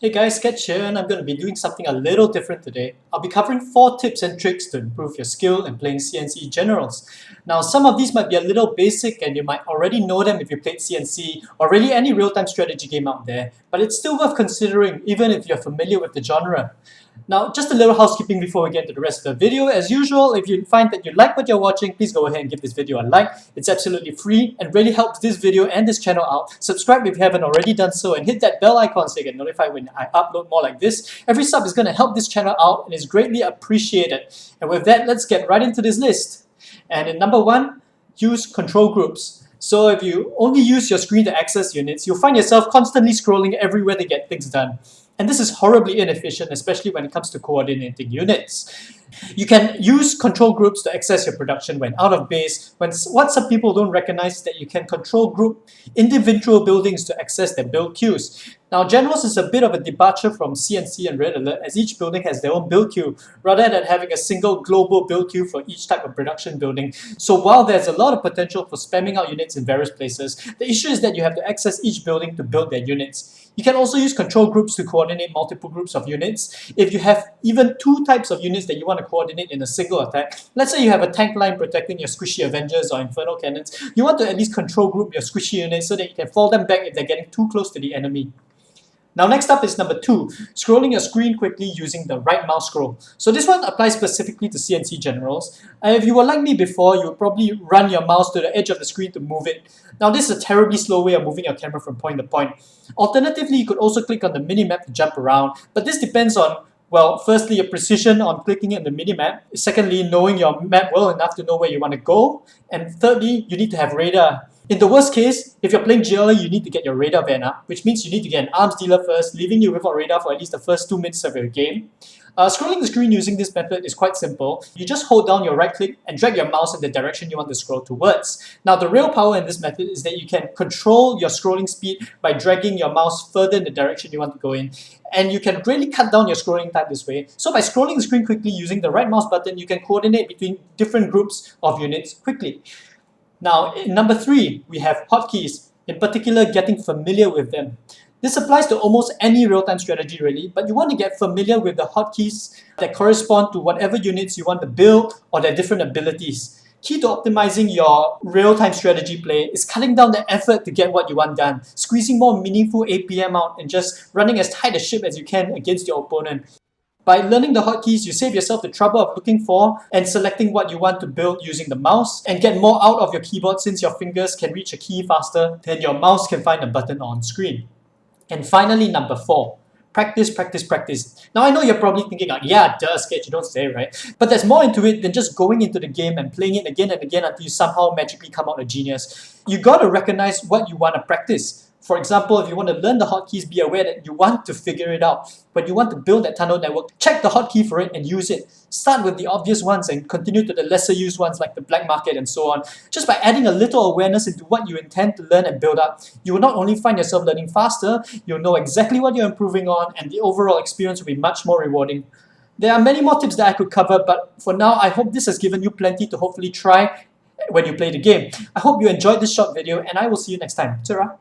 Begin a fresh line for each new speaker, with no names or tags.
Hey guys, Sketch here, and I'm going to be doing something a little different today. I'll be covering 4 tips and tricks to improve your skill in playing C&C Generals. Now, some of these might be a little basic and you might already know them if you played C&C or really any real-time strategy game out there, but it's still worth considering even if you're familiar with the genre. Now, just a little housekeeping before we get to the rest of the video. As usual, if you find that you like what you're watching, please go ahead and give this video a like. It's absolutely free and really helps this video and this channel out. Subscribe if you haven't already done so and hit that bell icon so you get notified when I upload more like this. Every sub is going to help this channel out and is greatly appreciated. And with that, let's get right into this list. And in number 1, use control groups. So if you only use your screen to access units, you'll find yourself constantly scrolling everywhere to get things done. And this is horribly inefficient, especially when it comes to coordinating units. You can use control groups to access your production when out of base. What some people don't recognize is that you can control group individual buildings to access their build queues. Now, Generals is a bit of a departure from C&C and Red Alert, as each building has their own build queue, rather than having a single global build queue for each type of production building. So while there's a lot of potential for spamming out units in various places, the issue is that you have to access each building to build their units. You can also use control groups to coordinate multiple groups of units. If you have even 2 types of units that you want to coordinate in a single attack, let's say you have a tank line protecting your squishy Avengers or Inferno cannons, you want to at least control group your squishy units so that you can fall them back if they're getting too close to the enemy. Now next up is number 2, scrolling your screen quickly using the right mouse scroll. So this one applies specifically to C&C Generals. If you were like me before, you would probably run your mouse to the edge of the screen to move it. Now this is a terribly slow way of moving your camera from point to point. Alternatively, you could also click on the minimap to jump around, but this depends on, well, firstly, your precision on clicking in the minimap. Secondly, knowing your map well enough to know where you want to go. And thirdly, you need to have radar. In the worst case, if you're playing GLA, you need to get your radar van up, which means you need to get an arms dealer first, leaving you without radar for at least the first 2 minutes of your game. Scrolling the screen using this method is quite simple. You just hold down your right click and drag your mouse in the direction you want to scroll towards. Now, the real power in this method is that you can control your scrolling speed by dragging your mouse further in the direction you want to go in. And you can really cut down your scrolling time this way. So by scrolling the screen quickly using the right mouse button, you can coordinate between different groups of units quickly. Now, in number 3, we have hotkeys, in particular getting familiar with them. This applies to almost any real-time strategy really, but you want to get familiar with the hotkeys that correspond to whatever units you want to build or their different abilities. Key to optimizing your real-time strategy play is cutting down the effort to get what you want done, squeezing more meaningful APM out and just running as tight a ship as you can against your opponent. By learning the hotkeys, you save yourself the trouble of looking for and selecting what you want to build using the mouse and get more out of your keyboard since your fingers can reach a key faster than your mouse can find a button on screen. And finally, number 4, practice, practice, practice. Now I know you're probably thinking, yeah, duh, Sketch, you don't say, right? But there's more into it than just going into the game and playing it again and again until you somehow magically come out a genius. You gotta recognize what you want to practice. For example, if you want to learn the hotkeys, be aware that you want to figure it out. When you want to build that tunnel network, check the hotkey for it and use it. Start with the obvious ones and continue to the lesser used ones like the black market and so on. Just by adding a little awareness into what you intend to learn and build up, you will not only find yourself learning faster, you'll know exactly what you're improving on, and the overall experience will be much more rewarding. There are many more tips that I could cover, but for now, I hope this has given you plenty to hopefully try when you play the game. I hope you enjoyed this short video, and I will see you next time. Ta-ra!